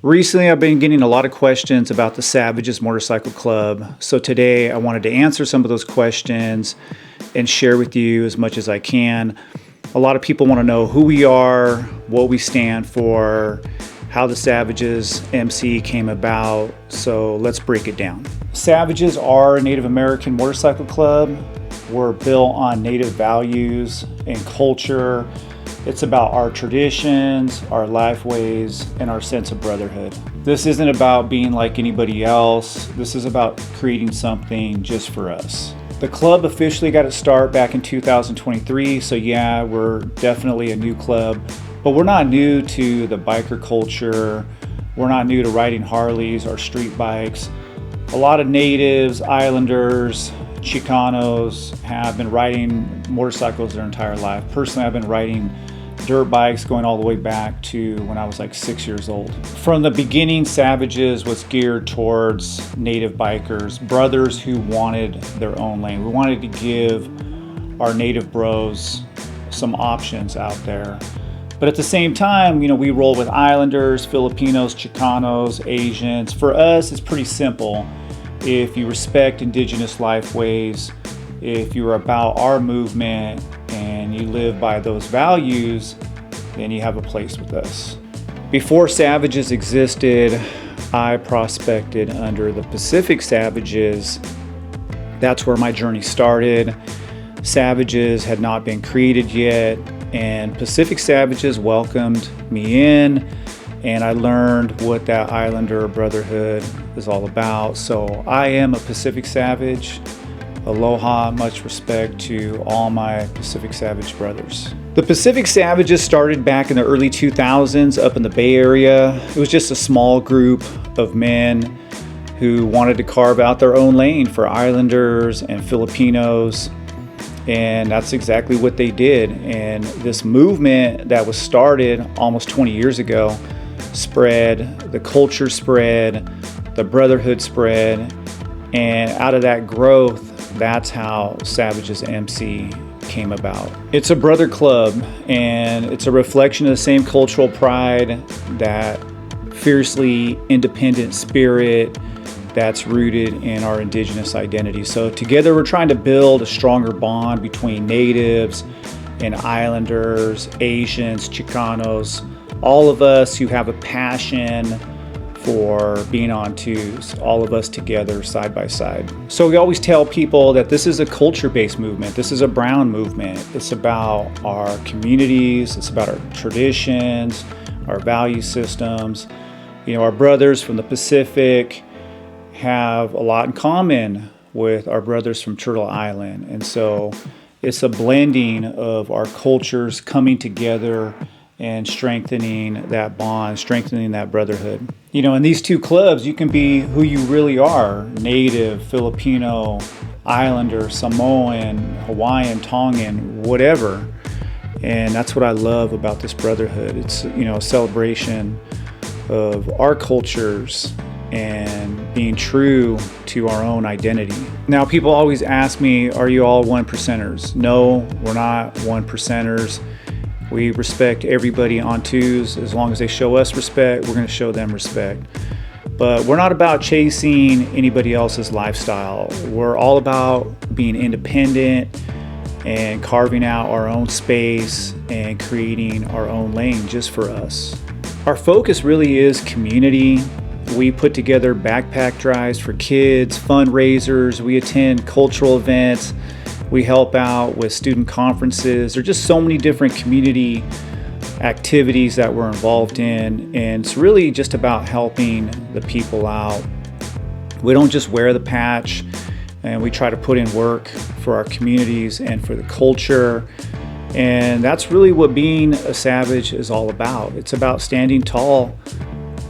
Recently, I've been getting a lot of questions about the Savagez Motorcycle Club. So today I wanted to answer some of those questions and share with you as much as I can. A lot of people want to know who we are, what we stand for, how the Savagez MC came about. So let's break it down. Savagez are a Native American motorcycle club. We're built on Native values and culture. It's about our traditions, our lifeways, and our sense of brotherhood. This isn't about being like anybody else. This is about creating something just for us. The club officially got its start back in 2023, so yeah, we're definitely a new club, but we're not new to the biker culture. We're not new to riding Harleys or street bikes. A lot of natives, Islanders, Chicanos have been riding motorcycles their entire life. Personally, I've been riding dirt bikes going all the way back to when I was like 6 years old. From the beginning, Savagez was geared towards native bikers, brothers who wanted their own lane. We wanted to give our native bros some options out there. But at the same time, we roll with Islanders, Filipinos, Chicanos, Asians. For us, it's pretty simple. If you respect indigenous lifeways, if you're about our movement and you live by those values, then you have a place with us. Before Savagez existed, I prospected under the Pacific Savagez. That's where my journey started. Savagez had not been created yet, and Pacific Savagez welcomed me in, and I learned what that Islander Brotherhood is all about. So I am a Pacific Savage. Aloha, much respect to all my Pacific Savage brothers. The Pacific Savagez started back in the early 2000s up in the Bay Area. It was just a small group of men who wanted to carve out their own lane for Islanders and Filipinos. And that's exactly what they did. And this movement that was started almost 20 years ago spread, the culture spread, the brotherhood spread, and out of that growth, that's how Savagez MC came about. It's a brother club, and it's a reflection of the same cultural pride, that fiercely independent spirit that's rooted in our indigenous identity. So together we're trying to build a stronger bond between natives and Islanders, Asians, Chicanos, all of us who have a passion for being on twos, all of us together side by side. So we always tell people that this is a culture-based movement. This is a brown movement. It's about our communities. It's about our traditions, our value systems. Our brothers from the Pacific have a lot in common with our brothers from Turtle Island. And so it's a blending of our cultures coming together and strengthening that bond, strengthening that brotherhood. In these two clubs, you can be who you really are: Native, Filipino, Islander, Samoan, Hawaiian, Tongan, whatever. And that's what I love about this brotherhood. It's, a celebration of our cultures and being true to our own identity. Now, people always ask me, are you all one percenters? No, we're not one percenters. We respect everybody on twos. As long as they show us respect, we're going to show them respect. But we're not about chasing anybody else's lifestyle. We're all about being independent and carving out our own space and creating our own lane just for us. Our focus really is community. We put together backpack drives for kids, fundraisers. We attend cultural events. We help out with student conferences. There are just so many different community activities that we're involved in, and it's really just about helping the people out. We don't just wear the patch, and we try to put in work for our communities and for the culture, and that's really what being a Savage is all about. It's about standing tall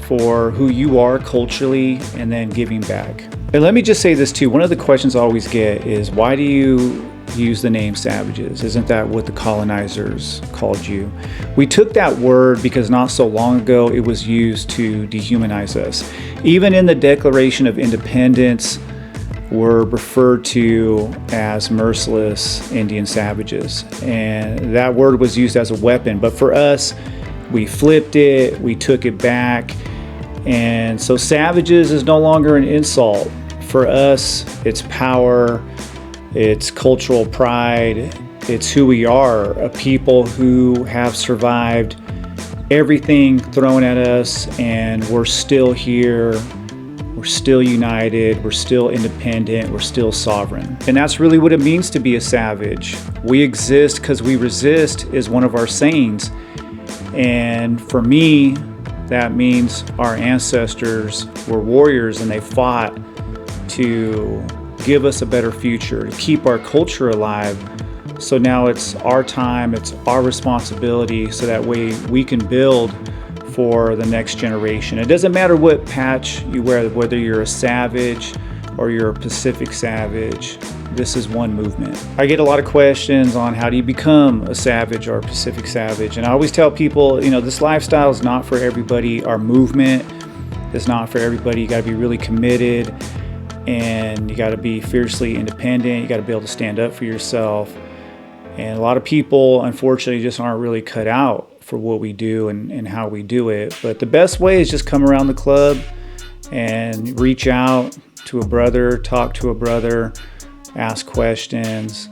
for who you are culturally and then giving back. And let me just say this too. One of the questions I always get is, why do you use the name Savagez? Isn't that what the colonizers called you? We took that word because not so long ago it was used to dehumanize us. Even in the Declaration of Independence, we're referred to as merciless Indian savages, and that word was used as a weapon. But for us, we flipped it, we took it back, And so Savagez is no longer an insult. For us, it's power, it's cultural pride, it's who we are, a people who have survived everything thrown at us, and we're still here, we're still united, we're still independent, we're still sovereign. And that's really what it means to be a savage. We exist because we resist is one of our sayings. And for me, that means our ancestors were warriors and they fought to give us a better future, to keep our culture alive. So now it's our time, it's our responsibility, so that way we can build for the next generation. It doesn't matter what patch you wear, whether you're a Savage or you're a Pacific Savage. This is one movement. I get a lot of questions on how do you become a Savage or a Pacific Savage, and I always tell people, you know, this lifestyle is not for everybody. Our movement is not for everybody. You got to be really committed, and you got to be fiercely independent. You got to be able to stand up for yourself. And a lot of people, unfortunately, just aren't really cut out for what we do and how we do it. But the best way is just come around the club and reach out to a brother, talk to a brother, ask questions.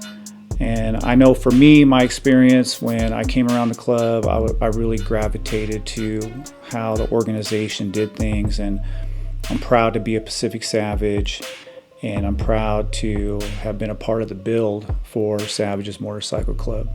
And I know for me, my experience when I came around the club, I really gravitated to how the organization did things. And I'm proud to be a Pacific Savage, and I'm proud to have been a part of the build for Savagez Motorcycle Club.